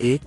1،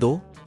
2،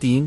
3،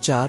4،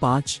5،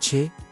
6،